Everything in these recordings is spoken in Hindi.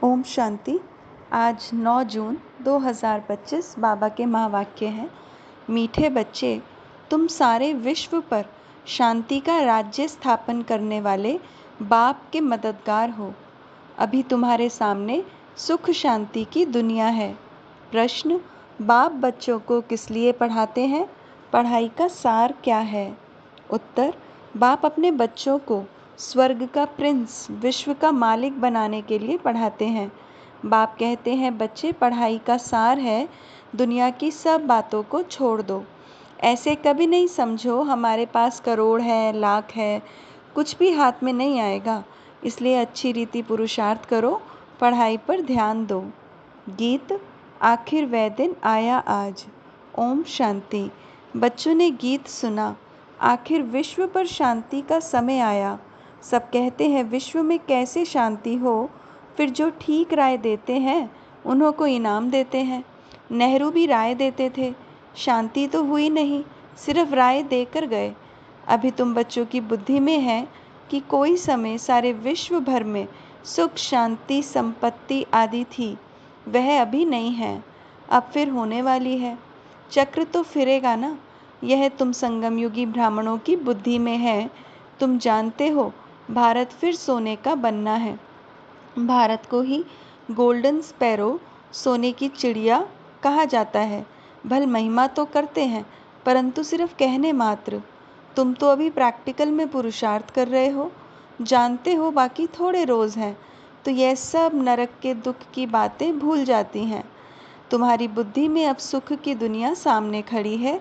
ओम शांति। आज 9 जून 2025 बाबा के महावाक्य हैं। मीठे बच्चे, तुम सारे विश्व पर शांति का राज्य स्थापन करने वाले बाप के मददगार हो। अभी तुम्हारे सामने सुख शांति की दुनिया है। प्रश्न: बाप बच्चों को किस लिए पढ़ाते हैं? पढ़ाई का सार क्या है? उत्तर: बाप अपने बच्चों को स्वर्ग का प्रिंस, विश्व का मालिक बनाने के लिए पढ़ाते हैं। बाप कहते हैं, बच्चे, पढ़ाई का सार है दुनिया की सब बातों को छोड़ दो। ऐसे कभी नहीं समझो हमारे पास करोड़ है, लाख है, कुछ भी हाथ में नहीं आएगा। इसलिए अच्छी रीति पुरुषार्थ करो, पढ़ाई पर ध्यान दो। गीत: आखिर वह दिन आया आज। ओम शांति। बच्चों ने गीत सुना, आखिर विश्व पर शांति का समय आया। सब कहते हैं विश्व में कैसे शांति हो, फिर जो ठीक राय देते हैं उन्हों को इनाम देते हैं। नेहरू भी राय देते थे, शांति तो हुई नहीं, सिर्फ राय देकर गए। अभी तुम बच्चों की बुद्धि में है कि कोई समय सारे विश्व भर में सुख, शांति, संपत्ति आदि थी, वह अभी नहीं है, अब फिर होने वाली है। चक्र तो फिरेगा ना। यह तुम संगम युगी ब्राह्मणों की बुद्धि में है। तुम जानते हो भारत फिर सोने का बनना है। भारत को ही गोल्डन स्पैरो, सोने की चिड़िया कहा जाता है। भल महिमा तो करते हैं, परंतु सिर्फ कहने मात्र। तुम तो अभी प्रैक्टिकल में पुरुषार्थ कर रहे हो, जानते हो बाकी थोड़े रोज़ हैं, तो यह सब नरक के दुख की बातें भूल जाती हैं। तुम्हारी बुद्धि में अब सुख की दुनिया सामने खड़ी है।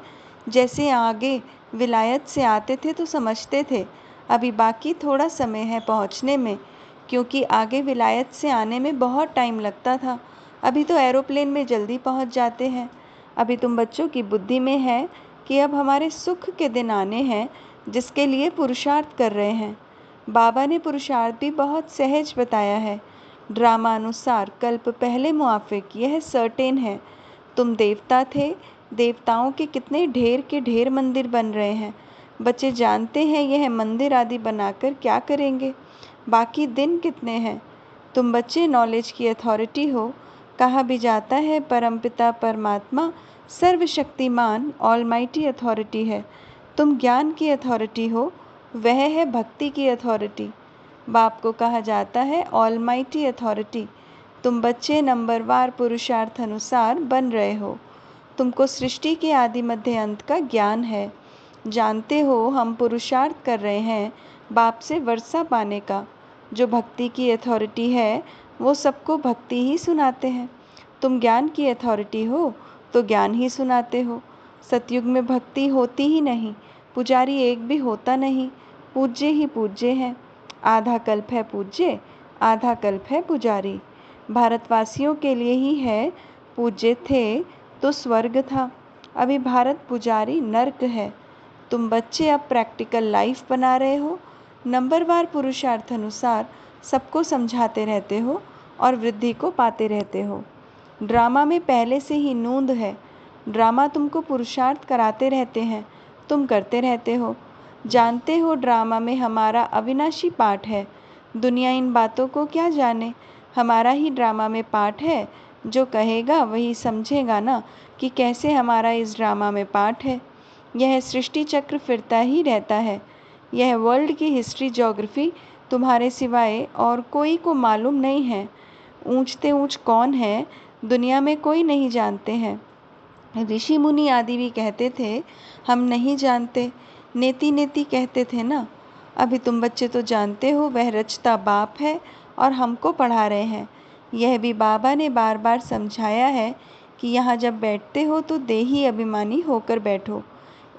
जैसे आगे विलायत से आते थे तो समझते थे, अभी बाकी थोड़ा समय है पहुंचने में, क्योंकि आगे विलायत से आने में बहुत टाइम लगता था। अभी तो एरोप्लेन में जल्दी पहुंच जाते हैं। अभी तुम बच्चों की बुद्धि में है कि अब हमारे सुख के दिन आने हैं, जिसके लिए पुरुषार्थ कर रहे हैं। बाबा ने पुरुषार्थ भी बहुत सहज बताया है। ड्रामा अनुसार कल्प पहले मुआफिक, यह सर्टेन है। तुम देवता थे, देवताओं के कितने ढेर के ढेर मंदिर बन रहे हैं। बच्चे जानते हैं यह मंदिर आदि बनाकर क्या करेंगे। बाकी दिन कितने हैं। तुम बच्चे नॉलेज की अथॉरिटी हो। कहा भी जाता है परमपिता परमात्मा सर्वशक्तिमान ऑलमाइटी अथॉरिटी है। तुम ज्ञान की अथॉरिटी हो, वह है भक्ति की अथॉरिटी। बाप को कहा जाता है ऑलमाइटी अथॉरिटी। तुम बच्चे नंबरवार पुरुषार्थ अनुसार बन रहे हो। तुमको सृष्टि के आदि मध्य अंत का ज्ञान है। जानते हो हम पुरुषार्थ कर रहे हैं बाप से वर्षा पाने का। जो भक्ति की अथॉरिटी है वो सबको भक्ति ही सुनाते हैं। तुम ज्ञान की अथॉरिटी हो तो ज्ञान ही सुनाते हो। सतयुग में भक्ति होती ही नहीं, पुजारी एक भी होता नहीं, पूज्य ही पूज्य हैं। आधा कल्प है पूज्य, आधा कल्प है पुजारी। भारतवासियों के लिए ही है, पूज्य थे तो स्वर्ग था, अभी भारत पुजारी नर्क है। तुम बच्चे अब प्रैक्टिकल लाइफ बना रहे हो, नंबरवार पुरुषार्थ अनुसार सबको समझाते रहते हो और वृद्धि को पाते रहते हो। ड्रामा में पहले से ही नूंद है। ड्रामा तुमको पुरुषार्थ कराते रहते हैं, तुम करते रहते हो। जानते हो ड्रामा में हमारा अविनाशी पाठ है। दुनिया इन बातों को क्या जाने, हमारा ही ड्रामा में पाठ है। जो कहेगा वही समझेगा ना कि कैसे हमारा इस ड्रामा में पाठ है। यह सृष्टि चक्र फिरता ही रहता है। यह वर्ल्ड की हिस्ट्री ज्योग्राफी तुम्हारे सिवाय और कोई को मालूम नहीं है। ऊंचते ऊंच कौन है दुनिया में कोई नहीं जानते हैं। ऋषि मुनि आदि भी कहते थे हम नहीं जानते, नेति नेति कहते थे ना। अभी तुम बच्चे तो जानते हो वह रचता बाप है और हमको पढ़ा रहे हैं। यह भी बाबा ने बार बार समझाया है कि यहाँ जब बैठते हो तो देही अभिमानी होकर बैठो।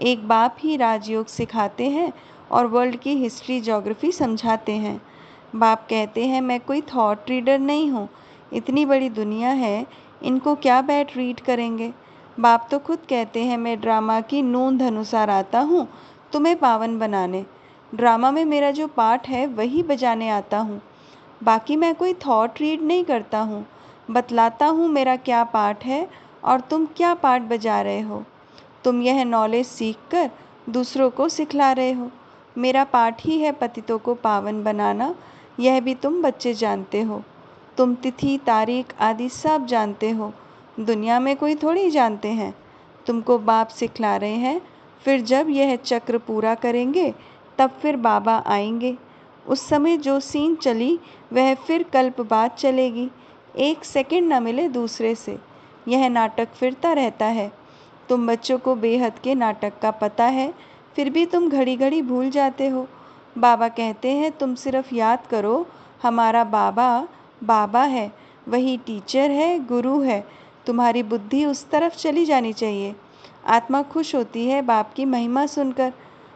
एक बाप ही राजयोग सिखाते हैं और वर्ल्ड की हिस्ट्री ज्योग्राफी समझाते हैं। बाप कहते हैं मैं कोई थॉट रीडर नहीं हूँ, इतनी बड़ी दुनिया है, इनको क्या बैठ रीड करेंगे। बाप तो खुद कहते हैं मैं ड्रामा की नूंद अनुसार आता हूँ तुम्हें पावन बनाने। ड्रामा में मेरा जो पार्ट है वही बजाने आता हूँ। बाकी मैं कोई थॉट रीड नहीं करता हूँ, बतलाता हूँ मेरा क्या पार्ट है और तुम क्या पार्ट बजा रहे हो। तुम यह नॉलेज सीखकर दूसरों को सिखला रहे हो। मेरा पाठ ही है पतितों को पावन बनाना, यह भी तुम बच्चे जानते हो। तुम तिथि तारीख आदि सब जानते हो, दुनिया में कोई थोड़ी जानते हैं। तुमको बाप सिखला रहे हैं, फिर जब यह चक्र पूरा करेंगे तब फिर बाबा आएंगे। उस समय जो सीन चली वह फिर कल्प बाद चलेगी, एक सेकंड न मिले दूसरे से। यह नाटक फिरता रहता है। तुम बच्चों को बेहद के नाटक का पता है, फिर भी तुम घड़ी घड़ी भूल जाते हो। बाबा कहते हैं तुम सिर्फ याद करो, हमारा बाबा बाबा है, वही टीचर है, गुरु है। तुम्हारी बुद्धि उस तरफ चली जानी चाहिए। आत्मा खुश होती है बाप की महिमा सुनकर।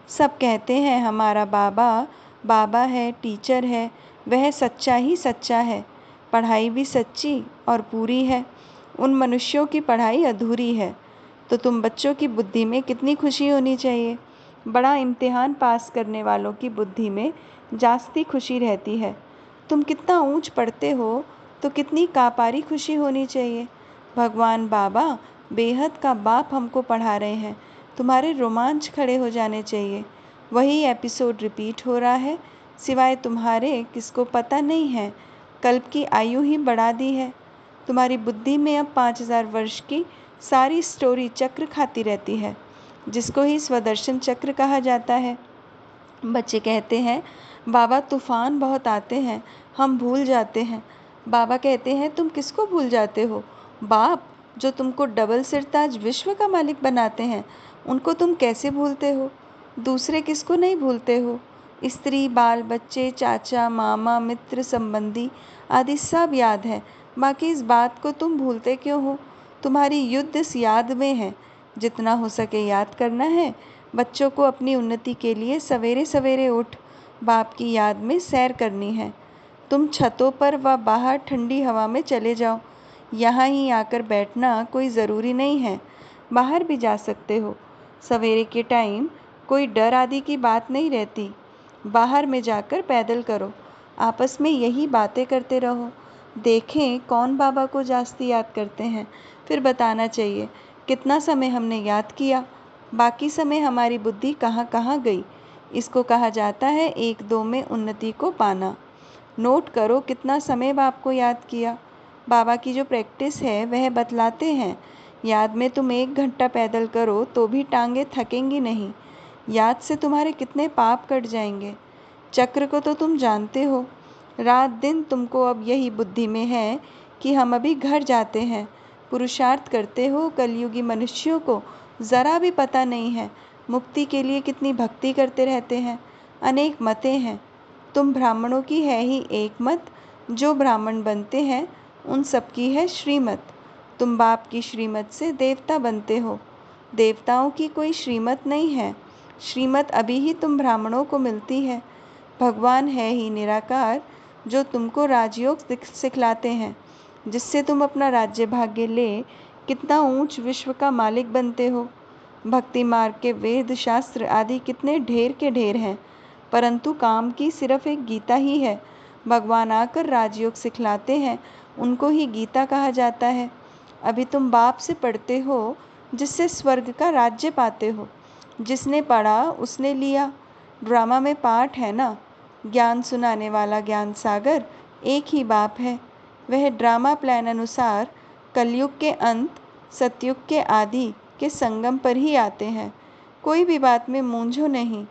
सब कहते हैं हमारा बाबा बाबा है, टीचर है, वह सच्चा ही सच्चा है। पढ़ाई भी सच्ची और पूरी है, उन मनुष्यों की पढ़ाई अधूरी है। तो तुम बच्चों की बुद्धि में कितनी खुशी होनी चाहिए। बड़ा इम्तिहान पास करने वालों की बुद्धि में जास्ती खुशी रहती है। तुम कितना ऊंच पढ़ते हो तो कितनी कापारी खुशी होनी चाहिए। भगवान बाबा बेहद का बाप हमको पढ़ा रहे हैं, तुम्हारे रोमांच खड़े हो जाने चाहिए। वही एपिसोड रिपीट हो रहा है, सिवाय तुम्हारे किसको पता नहीं है। कल्प की आयु ही बढ़ा दी है। तुम्हारी बुद्धि में अब 5000 वर्ष की सारी स्टोरी चक्र खाती रहती है, जिसको ही स्वदर्शन चक्र कहा जाता है। बच्चे कहते हैं बाबा तूफान बहुत आते हैं, हम भूल जाते हैं। बाबा कहते हैं तुम किसको भूल जाते हो? बाप जो तुमको डबल सिरताज विश्व का मालिक बनाते हैं, उनको तुम कैसे भूलते हो? दूसरे किसको नहीं भूलते हो? स्त्री, बाल बच्चे, चाचा, मामा, मित्र, संबंधी आदि सब याद है, बाकी इस बात को तुम भूलते क्यों हो? तुम्हारी युद्ध इस याद में है। जितना हो सके याद करना है। बच्चों को अपनी उन्नति के लिए सवेरे सवेरे उठ बाप की याद में सैर करनी है। तुम छतों पर व बाहर ठंडी हवा में चले जाओ, यहाँ ही आकर बैठना कोई ज़रूरी नहीं है, बाहर भी जा सकते हो। सवेरे के टाइम कोई डर आदि की बात नहीं रहती। बाहर में जाकर पैदल करो, आपस में यही बातें करते रहो। देखें कौन बाबा को जास्ती याद करते हैं, फिर बताना चाहिए कितना समय हमने याद किया, बाकी समय हमारी बुद्धि कहाँ कहाँ गई। इसको कहा जाता है 1-2 में उन्नति को पाना। नोट करो कितना समय बाप को याद किया। बाबा की जो प्रैक्टिस है वह बतलाते हैं, याद में तुम 1 घंटा पैदल करो तो भी टांगे थकेंगी नहीं। याद से तुम्हारे कितने पाप कट जाएंगे। चक्र को तो तुम जानते हो। रात दिन तुमको अब यही बुद्धि में है कि हम अभी घर जाते हैं। पुरुषार्थ करते हो, कलयुगी मनुष्यों को ज़रा भी पता नहीं है मुक्ति के लिए कितनी भक्ति करते रहते हैं। अनेक मतें हैं, तुम ब्राह्मणों की है ही एक मत। जो ब्राह्मण बनते हैं उन सबकी है श्रीमत। तुम बाप की श्रीमत से देवता बनते हो, देवताओं की कोई श्रीमत नहीं है। श्रीमत अभी ही तुम ब्राह्मणों को मिलती है। भगवान है ही निराकार, जो तुमको राजयोग सिखलाते हैं, जिससे तुम अपना राज्य भाग्य ले कितना ऊंच विश्व का मालिक बनते हो। भक्ति मार्ग के वेद शास्त्र आदि कितने ढेर के ढेर हैं, परंतु काम की सिर्फ एक गीता ही है। भगवान आकर राजयोग सिखलाते हैं, उनको ही गीता कहा जाता है। अभी तुम बाप से पढ़ते हो, जिससे स्वर्ग का राज्य पाते हो। जिसने पढ़ा उसने लिया। ड्रामा में पाठ है ना, ज्ञान सुनाने वाला ज्ञान सागर एक ही बाप है। वह ड्रामा प्लान अनुसार कलयुग के अंत, सतयुग के आदि के संगम पर ही आते हैं। कोई भी बात में मूंझो नहीं,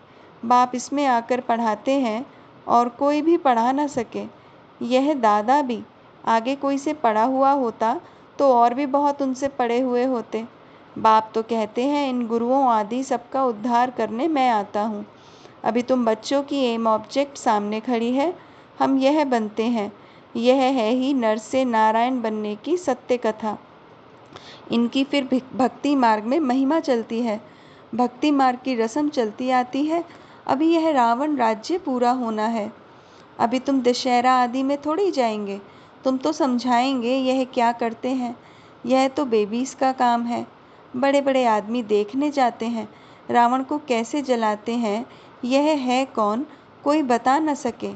बाप इसमें आकर पढ़ाते हैं और कोई भी पढ़ा ना सके। यह दादा भी आगे कोई से पढ़ा हुआ होता तो और भी बहुत उनसे पढ़े हुए होते। बाप तो कहते हैं इन गुरुओं आदि सबका उद्धार करने मैं आता हूँ। अभी तुम बच्चों की एम ऑब्जेक्ट सामने खड़ी है, हम यह बनते हैं। यह है ही नर से नारायण बनने की सत्य कथा। इनकी फिर भक्ति मार्ग में महिमा चलती है, भक्ति मार्ग की रस्म चलती आती है। अभी यह रावण राज्य पूरा होना है। अभी तुम दशहरा आदि में थोड़ी जाएंगे, तुम तो समझाएंगे यह क्या करते हैं। यह तो बेबीज का काम है। बड़े बड़े आदमी देखने जाते हैं रावण को कैसे जलाते हैं। यह है कौन, कोई बता न सके।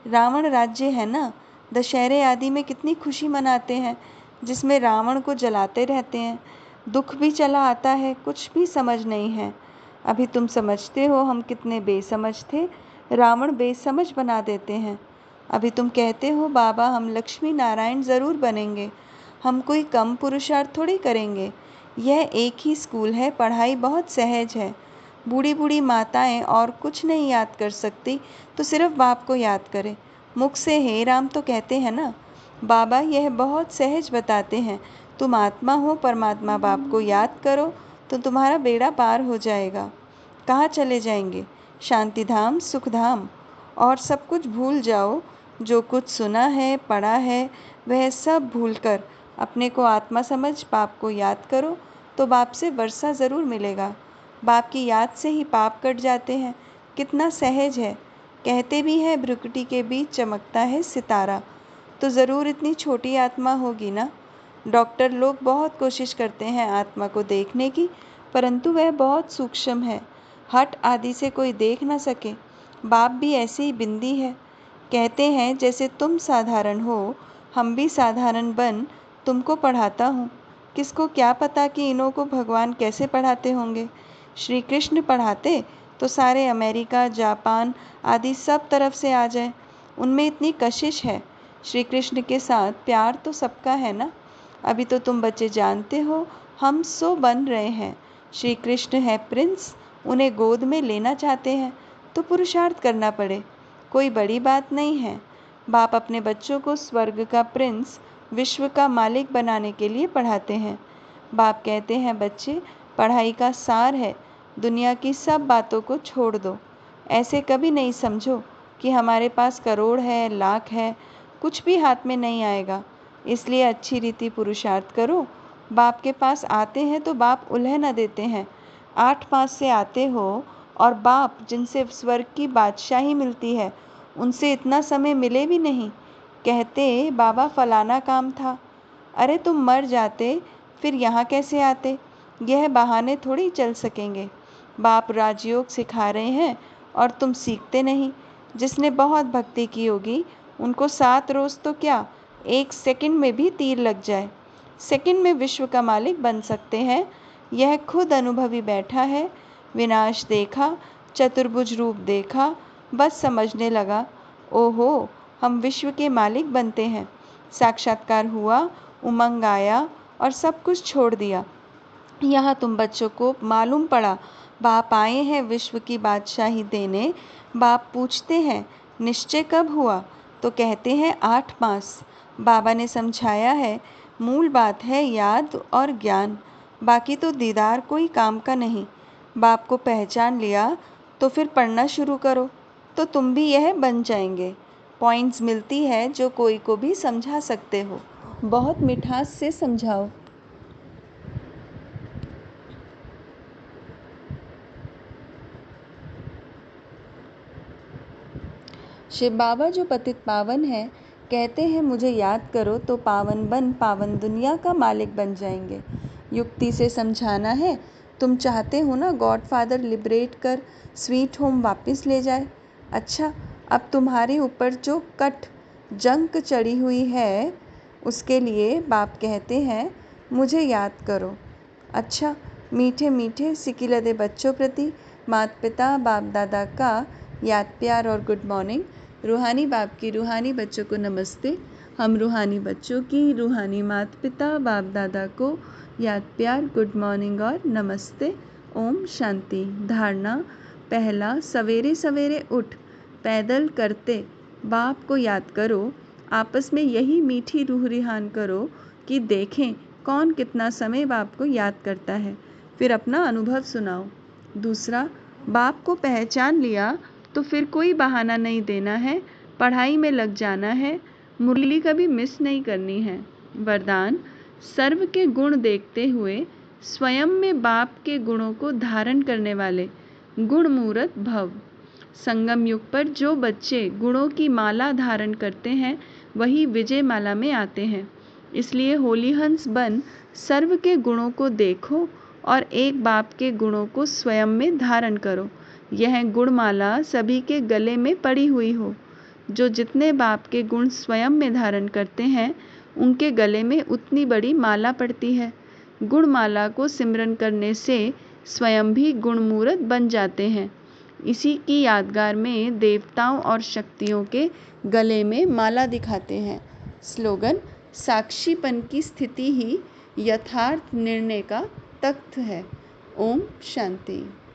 रावण राज्य है ना, दशहरे आदि में कितनी खुशी मनाते हैं, जिसमें रावण को जलाते रहते हैं। दुख भी चला आता है, कुछ भी समझ नहीं है। अभी तुम समझते हो हम कितने बेसमझ थे, रावण बेसमझ बना देते हैं। अभी तुम कहते हो बाबा हम लक्ष्मी नारायण ज़रूर बनेंगे, हम कोई कम पुरुषार्थ थोड़ी करेंगे। यह एक ही स्कूल है, पढ़ाई बहुत सहज है। बूढ़ी बूढ़ी माताएं और कुछ नहीं याद कर सकती तो सिर्फ बाप को याद करे। मुख से हे राम तो कहते हैं ना। बाबा यह बहुत सहज बताते हैं। तुम आत्मा हो, परमात्मा बाप को याद करो तो तुम्हारा बेड़ा पार हो जाएगा। कहाँ चले जाएंगे? शांतिधाम, सुखधाम। और सब कुछ भूल जाओ, जो कुछ सुना है, पढ़ा है, वह सब भूलकर अपने को आत्मा समझ बाप को याद करो तो बाप से वर्षा ज़रूर मिलेगा। बाप की याद से ही पाप कट जाते हैं। कितना सहज है। कहते भी हैं भ्रुकुटी के बीच चमकता है सितारा, तो ज़रूर इतनी छोटी आत्मा होगी ना। डॉक्टर लोग बहुत कोशिश करते हैं आत्मा को देखने की, परंतु वह बहुत सूक्ष्म है, हट आदि से कोई देख न सके। बाप भी ऐसे ही बिंदी है। कहते हैं जैसे तुम साधारण हो, हम भी साधारण बन तुमको पढ़ाता हूँ। किसको क्या पता कि इन्हों को भगवान कैसे पढ़ाते होंगे। श्री कृष्ण पढ़ाते तो सारे अमेरिका, जापान आदि सब तरफ से आ जाए। उनमें इतनी कशिश है। श्री कृष्ण के साथ प्यार तो सबका है ना। अभी तो तुम बच्चे जानते हो हम सो बन रहे हैं। श्री कृष्ण है प्रिंस, उन्हें गोद में लेना चाहते हैं तो पुरुषार्थ करना पड़े, कोई बड़ी बात नहीं है। बाप अपने बच्चों को स्वर्ग का प्रिंस, विश्व का मालिक बनाने के लिए पढ़ाते हैं। बाप कहते हैं बच्चे, पढ़ाई का सार है दुनिया की सब बातों को छोड़ दो। ऐसे कभी नहीं समझो कि हमारे पास करोड़ है, लाख है, कुछ भी हाथ में नहीं आएगा। इसलिए अच्छी रीति पुरुषार्थ करो। बाप के पास आते हैं तो बाप उल्हे न देते हैं। 8 पास से आते हो और बाप जिनसे स्वर्ग की बादशाही मिलती है उनसे इतना समय मिले भी नहीं। कहते बाबा फलाना काम था। अरे तुम मर जाते फिर यहाँ कैसे आते? यह बहाने थोड़ी चल सकेंगे। बाप राजयोग सिखा रहे हैं और तुम सीखते नहीं। जिसने बहुत भक्ति की होगी उनको 7 रोज़ तो क्या, 1 सेकंड में भी तीर लग जाए। सेकंड में विश्व का मालिक बन सकते हैं। यह खुद अनुभवी बैठा है। विनाश देखा, चतुर्भुज रूप देखा, बस समझने लगा, ओहो हम विश्व के मालिक बनते हैं। साक्षात्कार हुआ, उमंग आया और सब कुछ छोड़ दिया। यहाँ तुम बच्चों को मालूम पड़ा बाप आए हैं विश्व की बादशाही देने। बाप पूछते हैं निश्चय कब हुआ, तो कहते हैं 8 मास। बाबा ने समझाया है मूल बात है याद और ज्ञान, बाकी तो दीदार कोई काम का नहीं। बाप को पहचान लिया तो फिर पढ़ना शुरू करो तो तुम भी यह बन जाएंगे। पॉइंट्स मिलती है जो कोई को भी समझा सकते हो। बहुत मिठास से समझाओ। शिव बाबा जो पतित पावन है कहते हैं मुझे याद करो तो पावन बन पावन दुनिया का मालिक बन जाएंगे। युक्ति से समझाना है। तुम चाहते हो ना गॉडफादर लिबरेट कर स्वीट होम वापस ले जाए। अच्छा, अब तुम्हारे ऊपर जो कट जंक चढ़ी हुई है उसके लिए बाप कहते हैं मुझे याद करो। अच्छा, मीठे मीठे सिकिलदे बच्चों प्रति माता पिता बाप दादा का याद प्यार और गुड मॉर्निंग। रूहानी बाप की रूहानी बच्चों को नमस्ते। हम रूहानी बच्चों की रूहानी माता पिता बाप दादा को याद प्यार गुड मॉर्निंग और नमस्ते। ओम शांति। धारणा पहला, सवेरे सवेरे उठ पैदल करते बाप को याद करो। आपस में यही मीठी रूह रिहान करो कि देखें कौन कितना समय बाप को याद करता है, फिर अपना अनुभव सुनाओ। दूसरा, बाप को पहचान लिया तो फिर कोई बहाना नहीं देना है, पढ़ाई में लग जाना है, मुरली कभी मिस नहीं करनी है। वरदान, सर्व के गुण देखते हुए स्वयं में बाप के गुणों को धारण करने वाले गुण मूर्त भव। संगम युग पर जो बच्चे गुणों की माला धारण करते हैं वही विजय माला में आते हैं। इसलिए होली हंस बन सर्व के गुणों को देखो और एक बाप के गुणों को स्वयं में धारण करो। यह गुणमाला सभी के गले में पड़ी हुई हो। जो जितने बाप के गुण स्वयं में धारण करते हैं उनके गले में उतनी बड़ी माला पड़ती है। गुणमाला को सिमरन करने से स्वयं भी गुणमूर्त बन जाते हैं। इसी की यादगार में देवताओं और शक्तियों के गले में माला दिखाते हैं। स्लोगन: साक्षीपन की स्थिति ही यथार्थ निर्णय का तख्त है। ओम शांति।